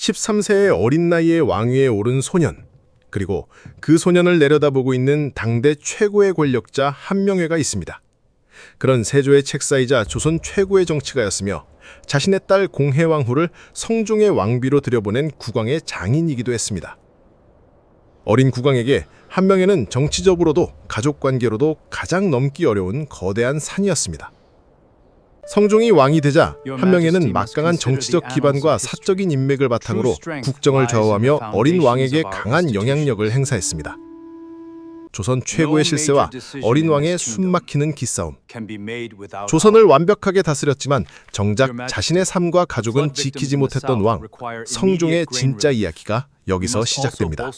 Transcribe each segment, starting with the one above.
13세의 어린 나이에 왕위에 오른 소년, 그리고 그 소년을 내려다보고 있는 당대 최고의 권력자 한명회가 있습니다. 그런 세조의 책사이자 조선 최고의 정치가였으며 자신의 딸 공해왕후를 성종의 왕비로 들여보낸 국왕의 장인이기도 했습니다. 어린 국왕에게 한명회는 정치적으로도 가족관계로도 가장 넘기 어려운 거대한 산이었습니다. 성종이 왕이 되자 한명회는 막강한 정치적 기반과 사적인 인맥을 바탕으로 국정을 좌우하며 어린 왕에게 강한 영향력을 행사했습니다. 조선 최고의 실세와 어린 왕의 숨막히는 기싸움. 조선을 완벽하게 다스렸지만 정작 자신의 삶과 가족은 지키지 못했던 왕, 성종의 진짜 이야기가 여기서 시작됩니다.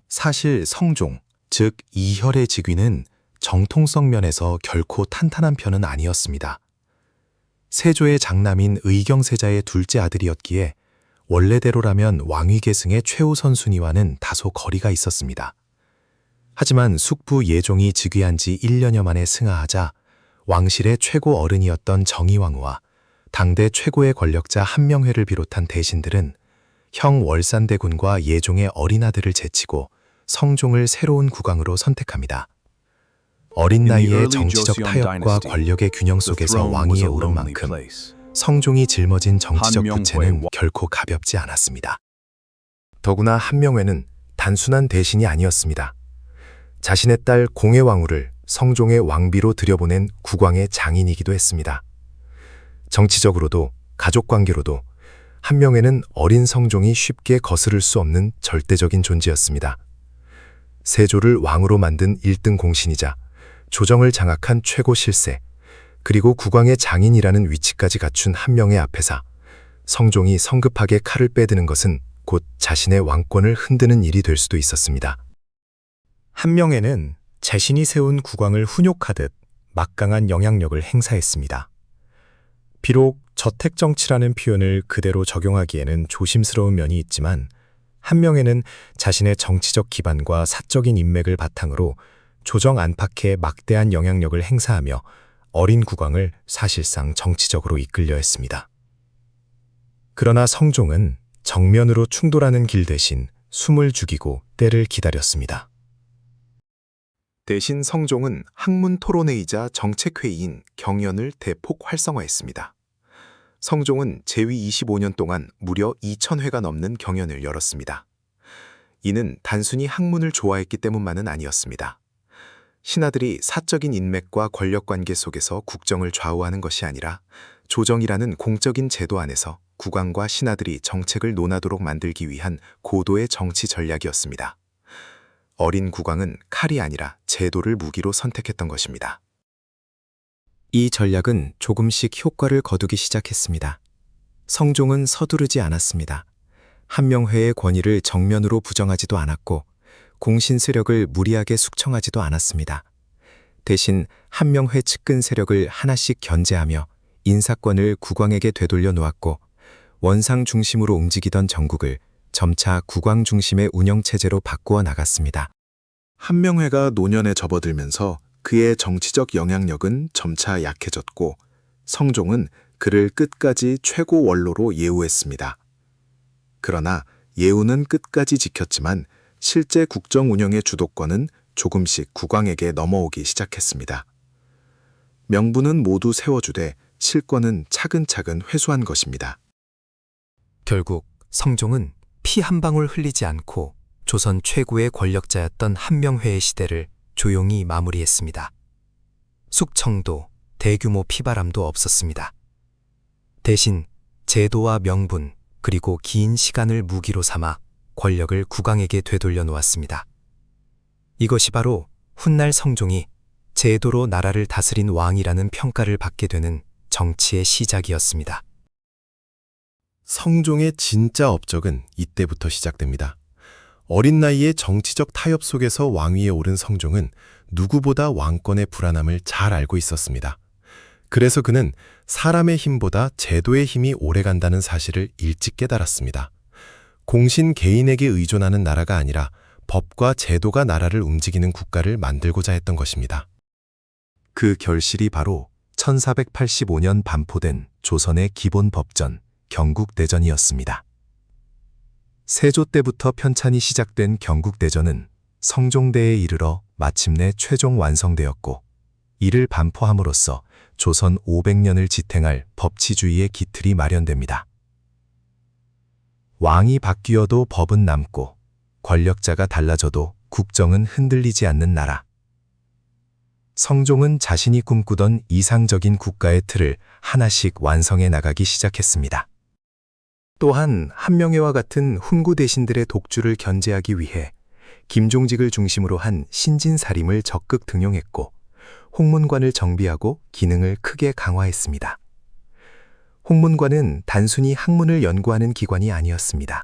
사실 성종, 즉 이혈의 직위는 정통성 면에서 결코 탄탄한 편은 아니었습니다. 세조의 장남인 의경세자의 둘째 아들이었기에 원래대로라면 왕위 계승의 최우선 순위와는 다소 거리가 있었습니다. 하지만 숙부 예종이 즉위한 지 1년여 만에 승하하자 왕실의 최고 어른이었던 정의왕후와 당대 최고의 권력자 한명회를 비롯한 대신들은 형 월산대군과 예종의 어린 아들을 제치고 성종을 새로운 국왕으로 선택합니다. 어린 나이에 정치적 타협과 권력의 균형 속에서 왕위에 오른 만큼 성종이 짊어진 정치적 부채는 결코 가볍지 않았습니다. 더구나 한명회는 단순한 대신이 아니었습니다. 자신의 딸 공해왕후를 성종의 왕비로 들여보낸 국왕의 장인이기도 했습니다. 정치적으로도 가족관계로도 한명회는 어린 성종이 쉽게 거스를 수 없는 절대적인 존재였습니다. 세조를 왕으로 만든 1등 공신이자 조정을 장악한 최고 실세, 그리고 국왕의 장인이라는 위치까지 갖춘 한명회 앞에서 성종이 성급하게 칼을 빼드는 것은 곧 자신의 왕권을 흔드는 일이 될 수도 있었습니다. 한명회는 자신이 세운 국왕을 훈육하듯 막강한 영향력을 행사했습니다. 비록 저택정치라는 표현을 그대로 적용하기에는 조심스러운 면이 있지만 한명회는 자신의 정치적 기반과 사적인 인맥을 바탕으로 조정 안팎에 막대한 영향력을 행사하며 어린 국왕을 사실상 정치적으로 이끌려 했습니다. 그러나 성종은 정면으로 충돌하는 길 대신 숨을 죽이고 때를 기다렸습니다. 대신 성종은 학문 토론회이자 정책회의인 경연을 대폭 활성화했습니다. 성종은 재위 25년 동안 무려 2,000회가 넘는 경연을 열었습니다. 이는 단순히 학문을 좋아했기 때문만은 아니었습니다. 신하들이 사적인 인맥과 권력관계 속에서 국정을 좌우하는 것이 아니라 조정이라는 공적인 제도 안에서 국왕과 신하들이 정책을 논하도록 만들기 위한 고도의 정치 전략이었습니다. 어린 국왕은 칼이 아니라 제도를 무기로 선택했던 것입니다. 이 전략은 조금씩 효과를 거두기 시작했습니다. 성종은 서두르지 않았습니다. 한명회의 권위를 정면으로 부정하지도 않았고 공신 세력을 무리하게 숙청하지도 않았습니다. 대신 한명회 측근 세력을 하나씩 견제하며 인사권을 국왕에게 되돌려 놓았고 원상 중심으로 움직이던 전국을 점차 국왕 중심의 운영체제로 바꾸어 나갔습니다. 한명회가 노년에 접어들면서 그의 정치적 영향력은 점차 약해졌고 성종은 그를 끝까지 최고 원로로 예우했습니다. 그러나 예우는 끝까지 지켰지만 실제 국정 운영의 주도권은 조금씩 국왕에게 넘어오기 시작했습니다. 명분은 모두 세워주되 실권은 차근차근 회수한 것입니다. 결국 성종은 피 한 방울 흘리지 않고 조선 최고의 권력자였던 한명회의 시대를 조용히 마무리했습니다. 숙청도 대규모 피바람도 없었습니다. 대신 제도와 명분 그리고 긴 시간을 무기로 삼아 권력을 국왕에게 되돌려 놓았습니다. 이것이 바로 훗날 성종이 제도로 나라를 다스린 왕이라는 평가를 받게 되는 정치의 시작이었습니다. 성종의 진짜 업적은 이때부터 시작됩니다. 어린 나이에 정치적 타협 속에서 왕위에 오른 성종은 누구보다 왕권의 불안함을 잘 알고 있었습니다. 그래서 그는 사람의 힘보다 제도의 힘이 오래간다는 사실을 일찍 깨달았습니다. 공신 개인에게 의존하는 나라가 아니라 법과 제도가 나라를 움직이는 국가를 만들고자 했던 것입니다. 그 결실이 바로 1485년 반포된 조선의 기본 법전, 경국대전이었습니다. 세조 때부터 편찬이 시작된 경국대전은 성종대에 이르러 마침내 최종 완성되었고, 이를 반포함으로써 조선 500년을 지탱할 법치주의의 기틀이 마련됩니다. 왕이 바뀌어도 법은 남고, 권력자가 달라져도 국정은 흔들리지 않는 나라. 성종은 자신이 꿈꾸던 이상적인 국가의 틀을 하나씩 완성해 나가기 시작했습니다. 또한 한명회와 같은 훈구 대신들의 독주를 견제하기 위해 김종직을 중심으로 한 신진사림을 적극 등용했고, 홍문관을 정비하고 기능을 크게 강화했습니다. 홍문관은 단순히 학문을 연구하는 기관이 아니었습니다.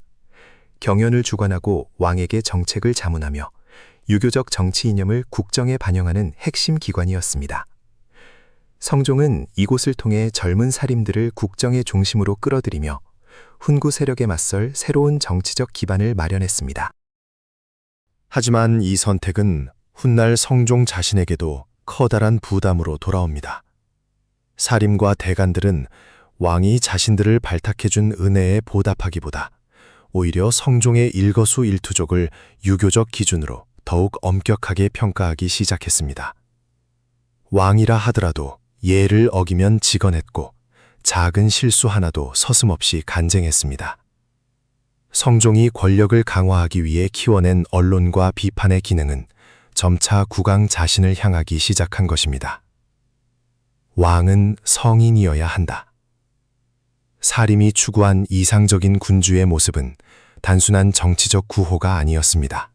경연을 주관하고 왕에게 정책을 자문하며 유교적 정치 이념을 국정에 반영하는 핵심 기관이었습니다. 성종은 이곳을 통해 젊은 사림들을 국정의 중심으로 끌어들이며 훈구 세력에 맞설 새로운 정치적 기반을 마련했습니다. 하지만 이 선택은 훗날 성종 자신에게도 커다란 부담으로 돌아옵니다. 사림과 대간들은 왕이 자신들을 발탁해준 은혜에 보답하기보다 오히려 성종의 일거수일투족을 유교적 기준으로 더욱 엄격하게 평가하기 시작했습니다. 왕이라 하더라도 예를 어기면 직언했고, 작은 실수 하나도 서슴없이 간쟁했습니다. 성종이 권력을 강화하기 위해 키워낸 언론과 비판의 기능은 점차 국왕 자신을 향하기 시작한 것입니다. 왕은 성인이어야 한다. 사림이 추구한 이상적인 군주의 모습은 단순한 정치적 구호가 아니었습니다.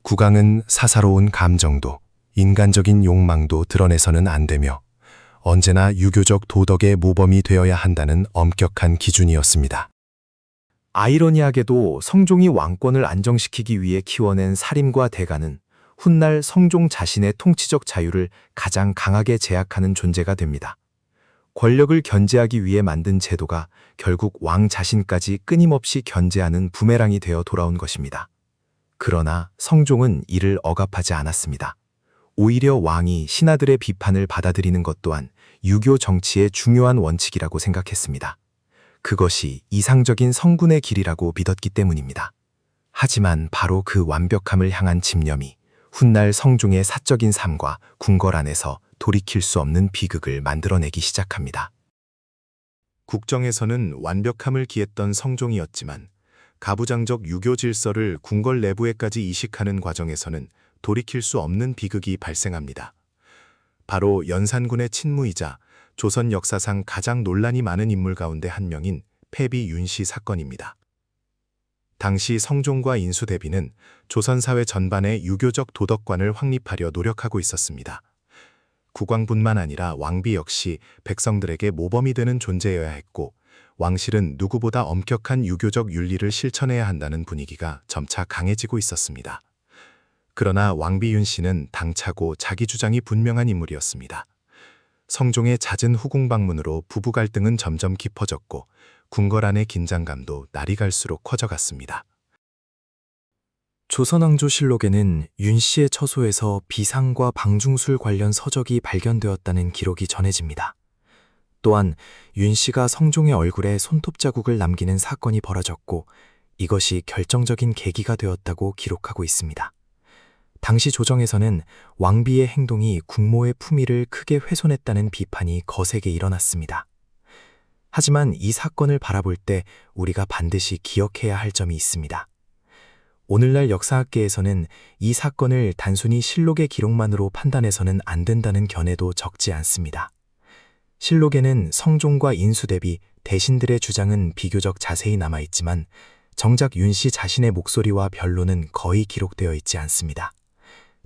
국왕은 사사로운 감정도, 인간적인 욕망도 드러내서는 안 되며 언제나 유교적 도덕의 모범이 되어야 한다는 엄격한 기준이었습니다. 아이러니하게도 성종이 왕권을 안정시키기 위해 키워낸 사림과 대간은 훗날 성종 자신의 통치적 자유를 가장 강하게 제약하는 존재가 됩니다. 권력을 견제하기 위해 만든 제도가 결국 왕 자신까지 끊임없이 견제하는 부메랑이 되어 돌아온 것입니다. 그러나 성종은 이를 억압하지 않았습니다. 오히려 왕이 신하들의 비판을 받아들이는 것 또한 유교 정치의 중요한 원칙이라고 생각했습니다. 그것이 이상적인 성군의 길이라고 믿었기 때문입니다. 하지만 바로 그 완벽함을 향한 집념이 훗날 성종의 사적인 삶과 궁궐 안에서 돌이킬 수 없는 비극을 만들어내기 시작합니다. 국정에서는 완벽함을 기했던 성종이었지만 가부장적 유교 질서를 궁궐 내부에까지 이식하는 과정에서는 돌이킬 수 없는 비극이 발생합니다. 바로 연산군의 친무이자 조선 역사상 가장 논란이 많은 인물 가운데 한 명인 패비 윤씨 사건입니다. 당시 성종과 인수대비는 조선 사회 전반의 유교적 도덕관을 확립하려 노력하고 있었습니다. 국왕뿐만 아니라 왕비 역시 백성들에게 모범이 되는 존재여야 했고, 왕실은 누구보다 엄격한 유교적 윤리를 실천해야 한다는 분위기가 점차 강해지고 있었습니다. 그러나 왕비 윤 씨는 당차고 자기 주장이 분명한 인물이었습니다. 성종의 잦은 후궁 방문으로 부부 갈등은 점점 깊어졌고, 궁궐 안의 긴장감도 날이 갈수록 커져갔습니다. 조선왕조실록에는 윤 씨의 처소에서 비상과 방중술 관련 서적이 발견되었다는 기록이 전해집니다. 또한 윤 씨가 성종의 얼굴에 손톱 자국을 남기는 사건이 벌어졌고, 이것이 결정적인 계기가 되었다고 기록하고 있습니다. 당시 조정에서는 왕비의 행동이 국모의 품위를 크게 훼손했다는 비판이 거세게 일어났습니다. 하지만 이 사건을 바라볼 때 우리가 반드시 기억해야 할 점이 있습니다. 오늘날 역사학계에서는 이 사건을 단순히 실록의 기록만으로 판단해서는 안 된다는 견해도 적지 않습니다. 실록에는 성종과 인수대비, 대신들의 주장은 비교적 자세히 남아있지만 정작 윤 씨 자신의 목소리와 변론은 거의 기록되어 있지 않습니다.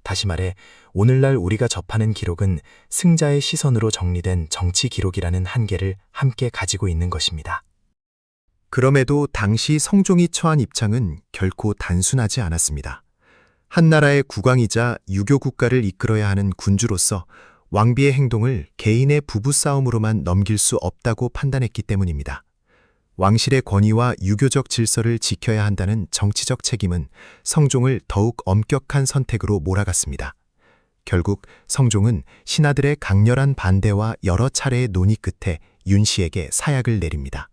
다시 말해 오늘날 우리가 접하는 기록은 승자의 시선으로 정리된 정치 기록이라는 한계를 함께 가지고 있는 것입니다. 그럼에도 당시 성종이 처한 입장은 결코 단순하지 않았습니다. 한 나라의 국왕이자 유교 국가를 이끌어야 하는 군주로서 왕비의 행동을 개인의 부부싸움으로만 넘길 수 없다고 판단했기 때문입니다. 왕실의 권위와 유교적 질서를 지켜야 한다는 정치적 책임은 성종을 더욱 엄격한 선택으로 몰아갔습니다. 결국 성종은 신하들의 강렬한 반대와 여러 차례의 논의 끝에 윤 씨에게 사약을 내립니다.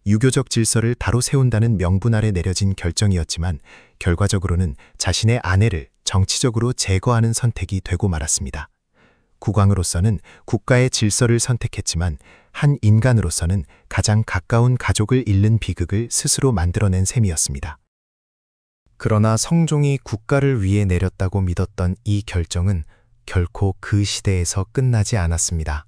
유교적 질서를 바로 세운다는 명분 아래 내려진 결정이었지만 결과적으로는 자신의 아내를 정치적으로 제거하는 선택이 되고 말았습니다. 국왕으로서는 국가의 질서를 선택했지만 한 인간으로서는 가장 가까운 가족을 잃는 비극을 스스로 만들어낸 셈이었습니다. 그러나 성종이 국가를 위해 내렸다고 믿었던 이 결정은 결코 그 시대에서 끝나지 않았습니다.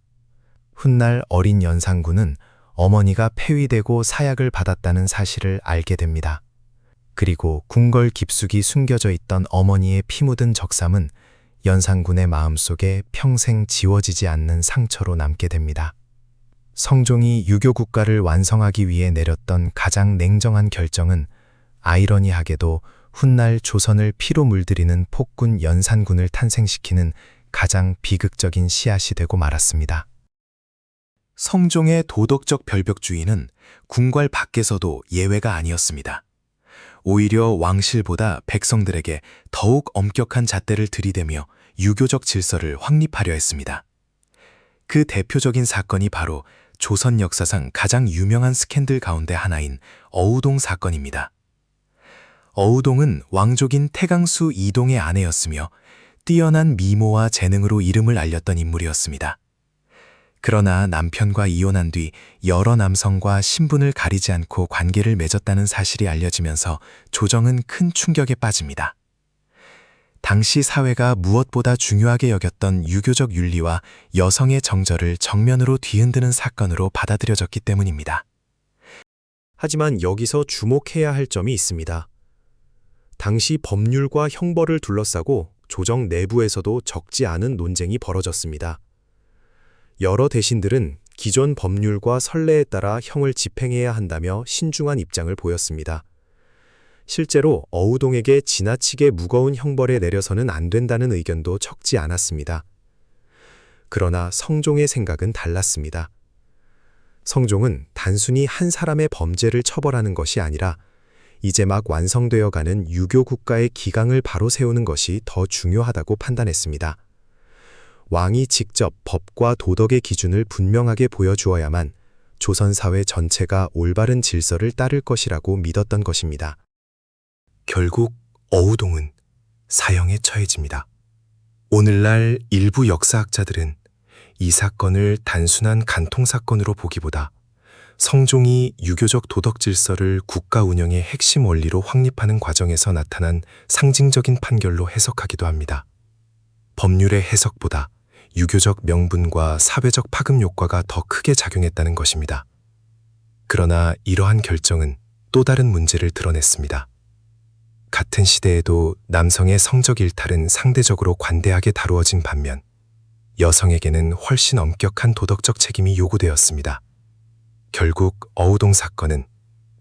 훗날 어린 연산군은 어머니가 폐위되고 사약을 받았다는 사실을 알게 됩니다. 그리고 궁궐 깊숙이 숨겨져 있던 어머니의 피 묻은 적삼은 연산군의 마음속에 평생 지워지지 않는 상처로 남게 됩니다. 성종이 유교 국가를 완성하기 위해 내렸던 가장 냉정한 결정은 아이러니하게도 훗날 조선을 피로 물들이는 폭군 연산군을 탄생시키는 가장 비극적인 씨앗이 되고 말았습니다. 성종의 도덕적 별벽주의는 궁궐 밖에서도 예외가 아니었습니다. 오히려 왕실보다 백성들에게 더욱 엄격한 잣대를 들이대며 유교적 질서를 확립하려 했습니다. 그 대표적인 사건이 바로 조선 역사상 가장 유명한 스캔들 가운데 하나인 어우동 사건입니다. 어우동은 왕족인 태강수 이동의 아내였으며 뛰어난 미모와 재능으로 이름을 알렸던 인물이었습니다. 그러나 남편과 이혼한 뒤 여러 남성과 신분을 가리지 않고 관계를 맺었다는 사실이 알려지면서 조정은 큰 충격에 빠집니다. 당시 사회가 무엇보다 중요하게 여겼던 유교적 윤리와 여성의 정절을 정면으로 뒤흔드는 사건으로 받아들여졌기 때문입니다. 하지만 여기서 주목해야 할 점이 있습니다. 당시 법률과 형벌을 둘러싸고 조정 내부에서도 적지 않은 논쟁이 벌어졌습니다. 여러 대신들은 기존 법률과 선례에 따라 형을 집행해야 한다며 신중한 입장을 보였습니다. 실제로 어우동에게 지나치게 무거운 형벌에 내려서는 안 된다는 의견도 적지 않았습니다. 그러나 성종의 생각은 달랐습니다. 성종은 단순히 한 사람의 범죄를 처벌하는 것이 아니라 이제 막 완성되어 가는 유교 국가의 기강을 바로 세우는 것이 더 중요하다고 판단했습니다. 왕이 직접 법과 도덕의 기준을 분명하게 보여주어야만 조선 사회 전체가 올바른 질서를 따를 것이라고 믿었던 것입니다. 결국 어우동은 사형에 처해집니다. 오늘날 일부 역사학자들은 이 사건을 단순한 간통사건으로 보기보다 성종이 유교적 도덕 질서를 국가 운영의 핵심 원리로 확립하는 과정에서 나타난 상징적인 판결로 해석하기도 합니다. 법률의 해석보다 유교적 명분과 사회적 파급 효과가 더 크게 작용했다는 것입니다. 그러나 이러한 결정은 또 다른 문제를 드러냈습니다. 같은 시대에도 남성의 성적 일탈은 상대적으로 관대하게 다루어진 반면 여성에게는 훨씬 엄격한 도덕적 책임이 요구되었습니다. 결국 어우동 사건은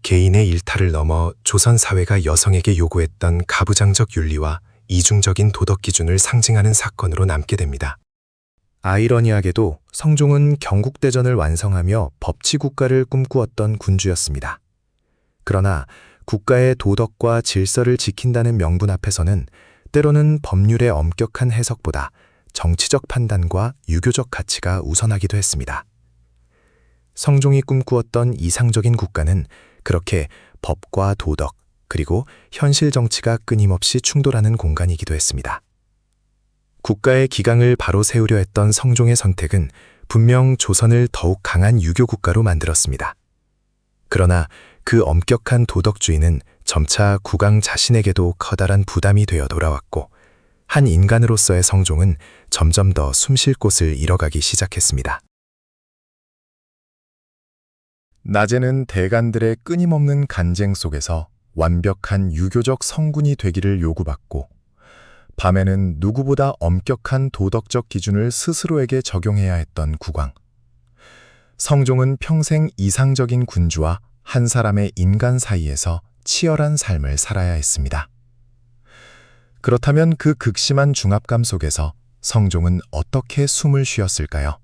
개인의 일탈을 넘어 조선 사회가 여성에게 요구했던 가부장적 윤리와 이중적인 도덕 기준을 상징하는 사건으로 남게 됩니다. 아이러니하게도 성종은 경국대전을 완성하며 법치국가를 꿈꾸었던 군주였습니다. 그러나 국가의 도덕과 질서를 지킨다는 명분 앞에서는 때로는 법률의 엄격한 해석보다 정치적 판단과 유교적 가치가 우선하기도 했습니다. 성종이 꿈꾸었던 이상적인 국가는 그렇게 법과 도덕, 그리고 현실 정치가 끊임없이 충돌하는 공간이기도 했습니다. 국가의 기강을 바로 세우려 했던 성종의 선택은 분명 조선을 더욱 강한 유교 국가로 만들었습니다. 그러나 그 엄격한 도덕주의는 점차 국왕 자신에게도 커다란 부담이 되어 돌아왔고 한 인간으로서의 성종은 점점 더 숨쉴 곳을 잃어가기 시작했습니다. 낮에는 대간들의 끊임없는 간쟁 속에서 완벽한 유교적 성군이 되기를 요구받고 밤에는 누구보다 엄격한 도덕적 기준을 스스로에게 적용해야 했던 국왕. 성종은 평생 이상적인 군주와 한 사람의 인간 사이에서 치열한 삶을 살아야 했습니다. 그렇다면 그 극심한 중압감 속에서 성종은 어떻게 숨을 쉬었을까요?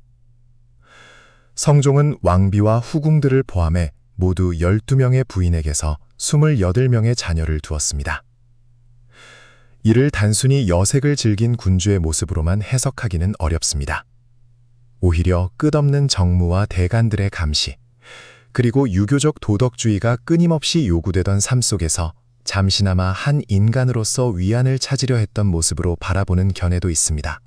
성종은 왕비와 후궁들을 포함해 모두 12명의 부인에게서 28명의 자녀를 두었습니다. 이를 단순히 여색을 즐긴 군주의 모습으로만 해석하기는 어렵습니다. 오히려 끝없는 정무와 대간들의 감시, 그리고 유교적 도덕주의가 끊임없이 요구되던 삶 속에서 잠시나마 한 인간으로서 위안을 찾으려 했던 모습으로 바라보는 견해도 있습니다.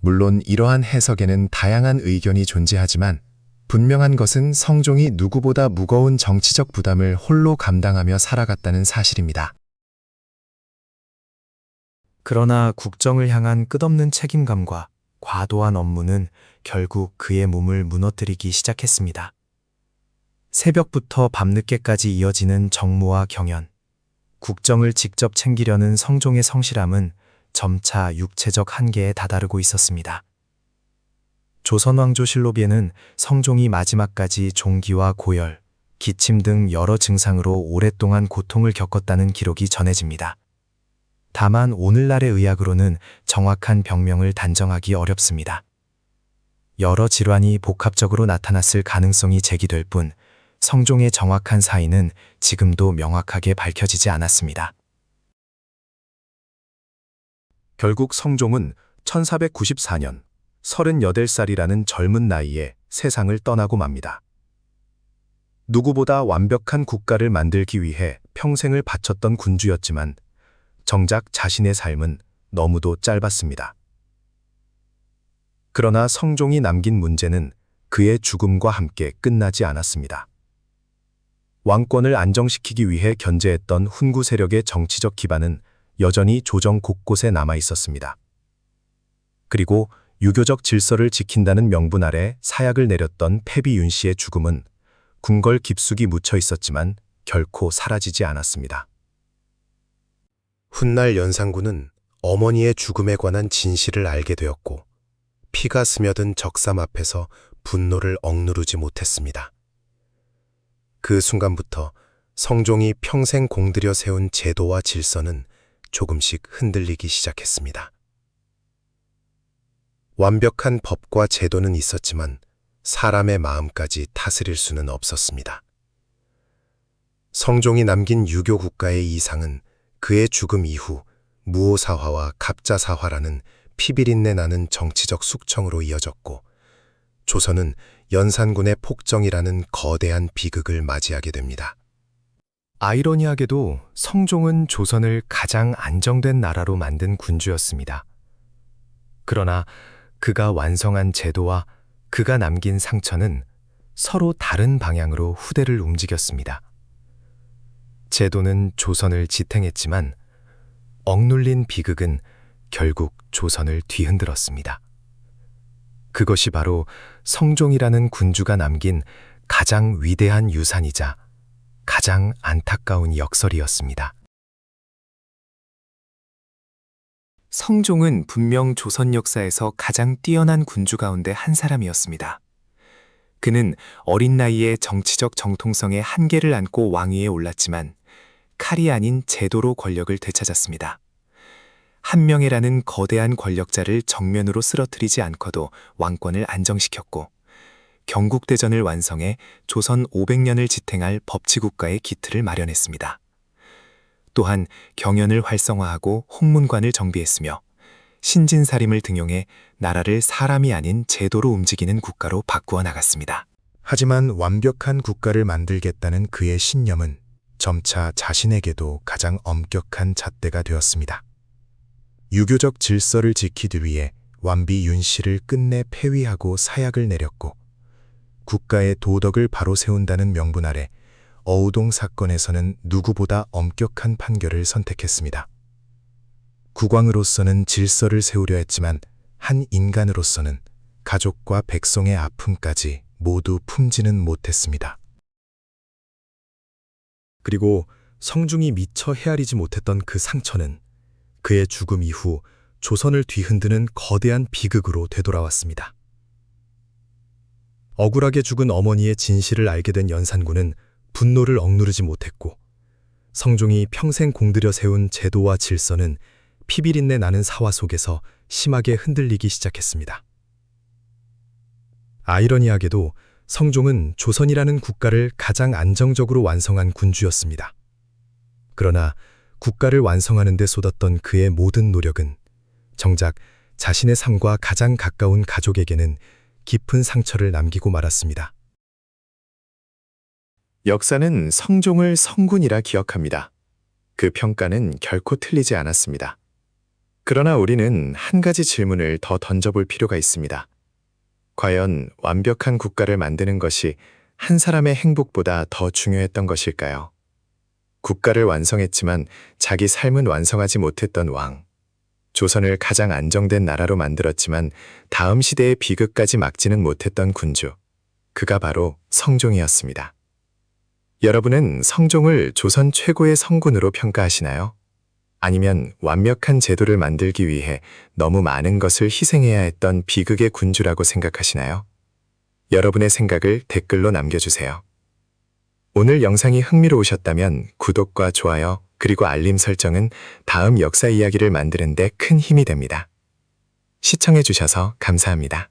물론 이러한 해석에는 다양한 의견이 존재하지만 분명한 것은 성종이 누구보다 무거운 정치적 부담을 홀로 감당하며 살아갔다는 사실입니다. 그러나 국정을 향한 끝없는 책임감과 과도한 업무는 결국 그의 몸을 무너뜨리기 시작했습니다. 새벽부터 밤늦게까지 이어지는 정무와 경연, 국정을 직접 챙기려는 성종의 성실함은 점차 육체적 한계에 다다르고 있었습니다. 조선왕조실록에는 성종이 마지막까지 종기와 고열, 기침 등 여러 증상으로 오랫동안 고통을 겪었다는 기록이 전해집니다. 다만 오늘날의 의학으로는 정확한 병명을 단정하기 어렵습니다. 여러 질환이 복합적으로 나타났을 가능성이 제기될 뿐 성종의 정확한 사인은 지금도 명확하게 밝혀지지 않았습니다. 결국 성종은 1494년 38살이라는 젊은 나이에 세상을 떠나고 맙니다. 누구보다 완벽한 국가를 만들기 위해 평생을 바쳤던 군주였지만 정작 자신의 삶은 너무도 짧았습니다. 그러나 성종이 남긴 문제는 그의 죽음과 함께 끝나지 않았습니다. 왕권을 안정시키기 위해 견제했던 훈구 세력의 정치적 기반은 여전히 조정 곳곳에 남아 있었습니다. 그리고 유교적 질서를 지킨다는 명분 아래 사약을 내렸던 패비 윤 씨의 죽음은 궁궐 깊숙이 묻혀 있었지만 결코 사라지지 않았습니다. 훗날 연산군은 어머니의 죽음에 관한 진실을 알게 되었고 피가 스며든 적삼 앞에서 분노를 억누르지 못했습니다. 그 순간부터 성종이 평생 공들여 세운 제도와 질서는 조금씩 흔들리기 시작했습니다. 완벽한 법과 제도는 있었지만 사람의 마음까지 다스릴 수는 없었습니다. 성종이 남긴 유교 국가의 이상은 그의 죽음 이후 무오사화와 갑자사화라는 피비린내 나는 정치적 숙청으로 이어졌고 조선은 연산군의 폭정이라는 거대한 비극을 맞이하게 됩니다. 아이러니하게도 성종은 조선을 가장 안정된 나라로 만든 군주였습니다. 그러나 그가 완성한 제도와 그가 남긴 상처는 서로 다른 방향으로 후대를 움직였습니다. 제도는 조선을 지탱했지만 억눌린 비극은 결국 조선을 뒤흔들었습니다. 그것이 바로 성종이라는 군주가 남긴 가장 위대한 유산이자 가장 안타까운 역설이었습니다. 성종은 분명 조선 역사에서 가장 뛰어난 군주 가운데 한 사람이었습니다. 그는 어린 나이에 정치적 정통성의 한계를 안고 왕위에 올랐지만 칼이 아닌 제도로 권력을 되찾았습니다. 한명회라는 거대한 권력자를 정면으로 쓰러뜨리지 않고도 왕권을 안정시켰고 경국대전을 완성해 조선 500년을 지탱할 법치국가의 기틀을 마련했습니다. 또한 경연을 활성화하고 홍문관을 정비했으며 신진사림을 등용해 나라를 사람이 아닌 제도로 움직이는 국가로 바꾸어 나갔습니다. 하지만 완벽한 국가를 만들겠다는 그의 신념은 점차 자신에게도 가장 엄격한 잣대가 되었습니다. 유교적 질서를 지키기 위해 완비 윤 씨를 끝내 폐위하고 사약을 내렸고 국가의 도덕을 바로 세운다는 명분 아래 어우동 사건에서는 누구보다 엄격한 판결을 선택했습니다. 국왕으로서는 질서를 세우려 했지만 한 인간으로서는 가족과 백성의 아픔까지 모두 품지는 못했습니다. 그리고 성중이 미처 헤아리지 못했던 그 상처는 그의 죽음 이후 조선을 뒤흔드는 거대한 비극으로 되돌아왔습니다. 억울하게 죽은 어머니의 진실을 알게 된 연산군은 분노를 억누르지 못했고 성종이 평생 공들여 세운 제도와 질서는 피비린내 나는 사화 속에서 심하게 흔들리기 시작했습니다. 아이러니하게도 성종은 조선이라는 국가를 가장 안정적으로 완성한 군주였습니다. 그러나 국가를 완성하는 데 쏟았던 그의 모든 노력은 정작 자신의 삶과 가장 가까운 가족에게는 깊은 상처를 남기고 말았습니다. 역사는 성종을 성군이라 기억합니다. 그 평가는 결코 틀리지 않았습니다. 그러나 우리는 한 가지 질문을 더 던져볼 필요가 있습니다. 과연 완벽한 국가를 만드는 것이 한 사람의 행복보다 더 중요했던 것일까요? 국가를 완성했지만 자기 삶은 완성하지 못했던 왕. 조선을 가장 안정된 나라로 만들었지만 다음 시대의 비극까지 막지는 못했던 군주. 그가 바로 성종이었습니다. 여러분은 성종을 조선 최고의 성군으로 평가하시나요? 아니면 완벽한 제도를 만들기 위해 너무 많은 것을 희생해야 했던 비극의 군주라고 생각하시나요? 여러분의 생각을 댓글로 남겨주세요. 오늘 영상이 흥미로우셨다면 구독과 좋아요, 그리고 알림 설정은 다음 역사 이야기를 만드는 데 큰 힘이 됩니다. 시청해주셔서 감사합니다.